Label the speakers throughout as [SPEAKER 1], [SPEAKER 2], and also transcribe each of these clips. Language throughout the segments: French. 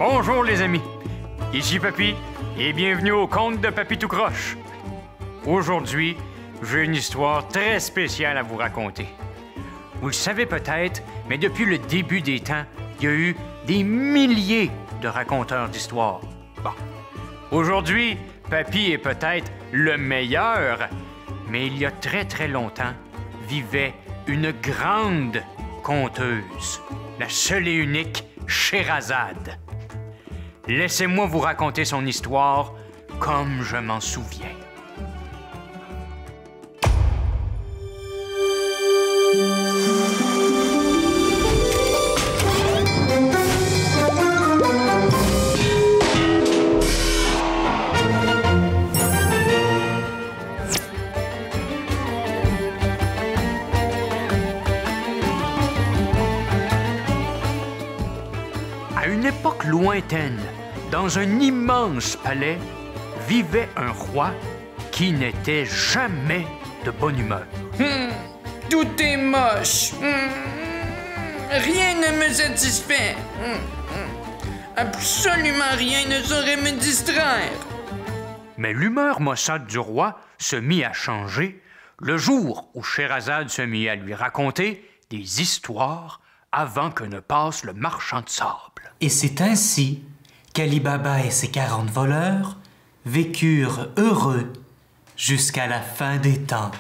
[SPEAKER 1] Bonjour les amis, ici Papy et bienvenue au conte de Papy tout croche. Aujourd'hui, j'ai une histoire très spéciale à vous raconter. Vous le savez peut-être, mais depuis le début des temps, il y a eu des milliers de raconteurs d'histoires. Bon, aujourd'hui, Papy est peut-être le meilleur, mais il y a très très longtemps, vivait une grande conteuse, la seule et unique Scheherazade. Laissez-moi vous raconter son histoire comme je m'en souviens. À une époque lointaine, dans un immense palais, vivait un roi qui n'était jamais de bonne humeur.
[SPEAKER 2] Tout est moche. Rien ne me satisfait. Absolument rien ne saurait me distraire.
[SPEAKER 1] Mais l'humeur maussade du roi se mit à changer le jour où Scheherazade se mit à lui raconter des histoires avant que ne passe le marchand de sable.
[SPEAKER 3] Et c'est ainsi qu'Ali Baba et ses 40 voleurs vécurent heureux jusqu'à la fin des temps.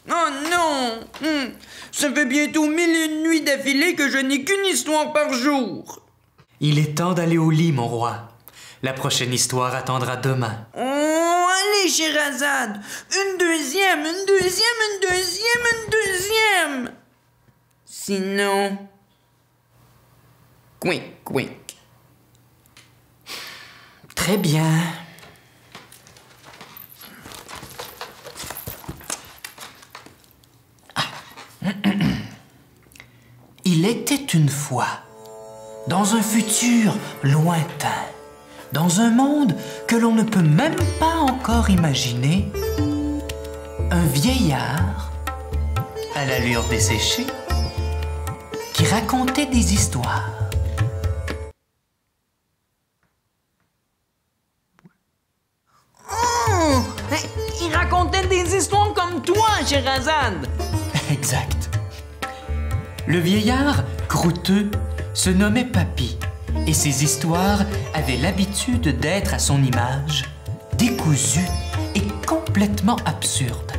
[SPEAKER 2] Oh non! Ça fait bientôt 1001 nuits d'affilée que je n'ai qu'une histoire par jour.
[SPEAKER 3] Il est temps d'aller au lit, mon roi. La prochaine histoire attendra demain.
[SPEAKER 2] Oh, allez, Scheherazade! Une deuxième! Sinon... Quink.
[SPEAKER 3] Très bien. Il était une fois, dans un futur lointain, dans un monde que l'on ne peut même pas encore imaginer, un vieillard, à l'allure desséchée, qui racontait des histoires.
[SPEAKER 2] Oh! Il racontait des histoires comme toi, Scheherazade!
[SPEAKER 3] Exact. Le vieillard, croûteux, se nommait Papy, et ses histoires avaient l'habitude d'être à son image, décousues et complètement absurdes.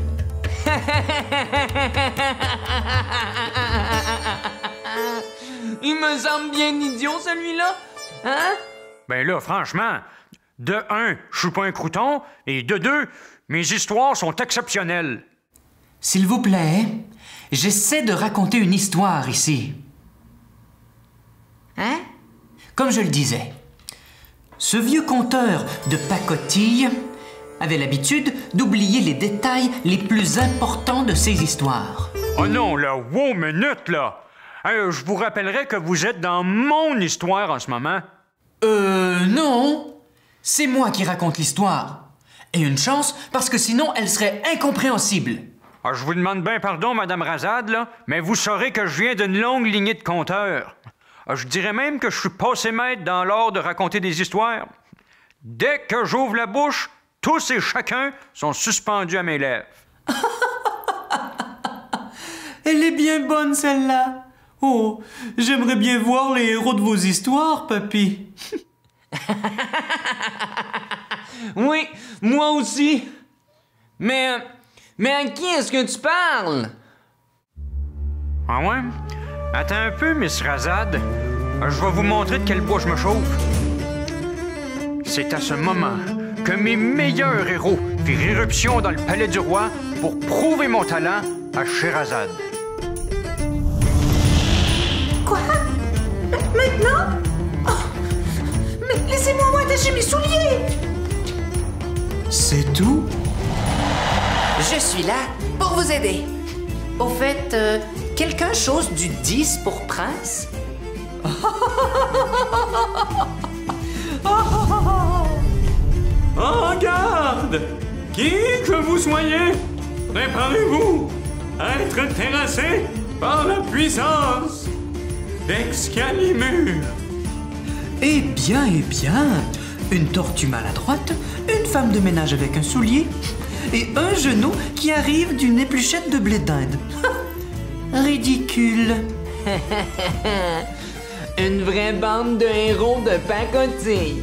[SPEAKER 2] Il me semble bien idiot, celui-là. Hein?
[SPEAKER 1] Ben là, franchement, de un, je suis pas un crouton, et de deux, mes histoires sont exceptionnelles.
[SPEAKER 3] S'il vous plaît, j'essaie de raconter une histoire ici.
[SPEAKER 2] Hein?
[SPEAKER 3] Comme je le disais, ce vieux conteur de pacotille avait l'habitude d'oublier les détails les plus importants de ses histoires.
[SPEAKER 1] Oh non, là, wow, minute, là! Je vous rappellerai que vous êtes dans mon histoire en ce moment.
[SPEAKER 3] Non. C'est moi qui raconte l'histoire. Et une chance, parce que sinon, elle serait incompréhensible.
[SPEAKER 1] Ah, je vous demande bien pardon, Madame Razade, là, mais vous saurez que je viens d'une longue lignée de conteurs. Je dirais même que je suis passé maître dans l'art de raconter des histoires. Dès que j'ouvre la bouche, tous et chacun sont suspendus à mes lèvres.
[SPEAKER 3] Elle est bien bonne, celle-là. Oh, j'aimerais bien voir les héros de vos histoires, Papy.
[SPEAKER 2] Oui, moi aussi. Mais à qui est-ce que tu parles?
[SPEAKER 1] Ah ouais? Attends un peu, Miss Razade. Je vais vous montrer de quel bois je me chauffe. C'est à ce moment que mes meilleurs héros firent irruption dans le palais du roi pour prouver mon talent à Scheherazade.
[SPEAKER 4] Quoi? Maintenant? Oh, mais laissez-moi attacher mes souliers!
[SPEAKER 3] C'est tout?
[SPEAKER 5] Je suis là pour vous aider. Au fait, quelqu'un chose du 10 pour prince?
[SPEAKER 6] En garde! Qui que vous soyez, préparez-vous à être terrassé par la puissance Excalibur!
[SPEAKER 3] Eh bien, une tortue maladroite, une femme de ménage avec un soulier et un genou qui arrive d'une épluchette de blé d'Inde. Ridicule.
[SPEAKER 7] Une vraie bande de héros de pacotille.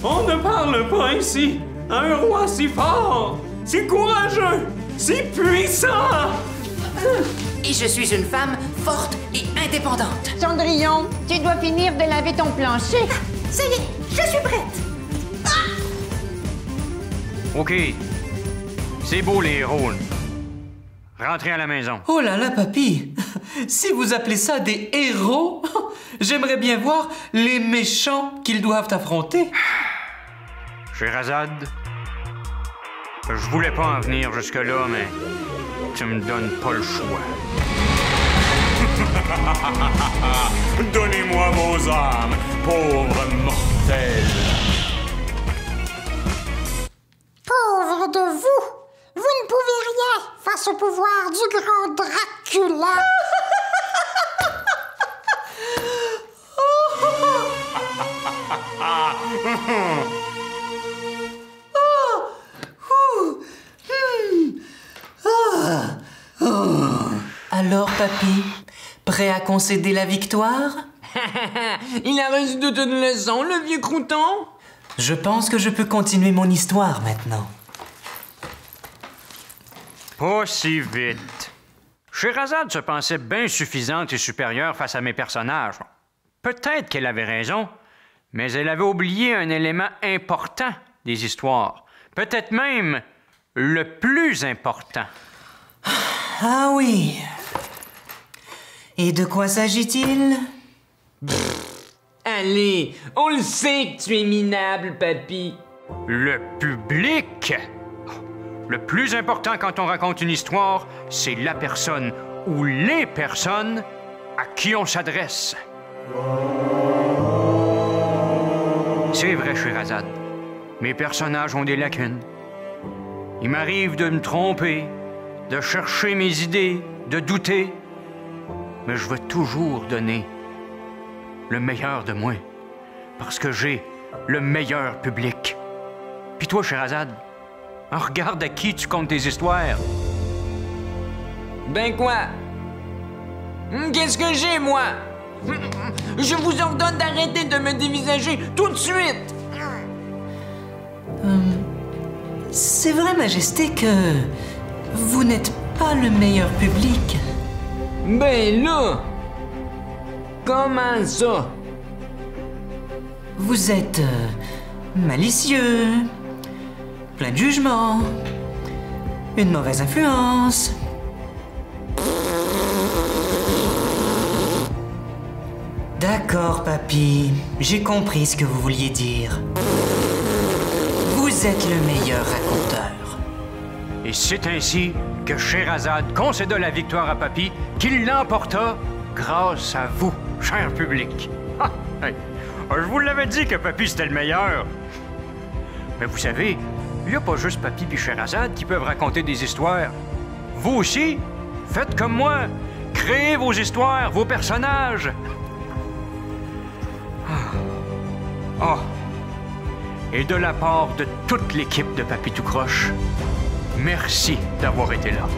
[SPEAKER 6] On ne parle pas ainsi à un roi si fort, si courageux, si puissant!
[SPEAKER 5] Et je suis une femme forte et indépendante.
[SPEAKER 8] Cendrillon, tu dois finir de laver ton plancher.
[SPEAKER 4] Ça y est, je suis prête.
[SPEAKER 1] OK. C'est beau, les héros. Rentrez à la maison.
[SPEAKER 3] Oh là là, papy. Si vous appelez ça des héros, j'aimerais bien voir les méchants qu'ils doivent affronter.
[SPEAKER 1] Scheherazade, je voulais pas en venir jusque-là, mais tu me donnes pas le choix.
[SPEAKER 6] Donnez-moi vos armes, pauvres mortels!
[SPEAKER 4] Pauvre de vous, vous ne pouvez rien face au pouvoir du grand Dracula.
[SPEAKER 3] Alors, papy, prêt à concéder la victoire?
[SPEAKER 7] Il a reçu toute une leçon, le vieux crouton.
[SPEAKER 3] Je pense que je peux continuer mon histoire maintenant.
[SPEAKER 1] Pas si vite. Scheherazade se pensait bien suffisante et supérieure face à mes personnages. Peut-être qu'elle avait raison, mais elle avait oublié un élément important des histoires. Peut-être même le plus important.
[SPEAKER 3] Ah oui. Et de quoi s'agit-il?
[SPEAKER 7] Allez, on le sait que tu es minable, papy.
[SPEAKER 1] Le public! Le plus important quand on raconte une histoire, c'est la personne ou les personnes à qui on s'adresse. C'est vrai, Scheherazade. Mes personnages ont des lacunes. Il m'arrive de me tromper, de chercher mes idées, de douter. Mais je veux toujours donner le meilleur de moi, parce que j'ai le meilleur public. Puis toi, Scheherazade, regarde à qui tu comptes tes histoires.
[SPEAKER 7] Ben quoi? Qu'est-ce que j'ai, moi? Je vous ordonne d'arrêter de me dévisager tout de suite!
[SPEAKER 3] C'est vrai, Majesté, que vous n'êtes pas le meilleur public.
[SPEAKER 7] Ben là! Comment ça?
[SPEAKER 3] Vous êtes malicieux, plein de jugement, une mauvaise influence. D'accord, papy, j'ai compris ce que vous vouliez dire. Vous êtes le meilleur raconteur.
[SPEAKER 1] Et c'est ainsi que Scheherazade concéda la victoire à Papy, qu'il l'emporta grâce à vous, cher public. Ah, hey, je vous l'avais dit que Papy, c'était le meilleur. Mais vous savez, il n'y a pas juste Papy et Scheherazade qui peuvent raconter des histoires. Vous aussi, faites comme moi. Créez vos histoires, vos personnages. Ah. Et de la part de toute l'équipe de Papy Tout Croche, merci d'avoir été là.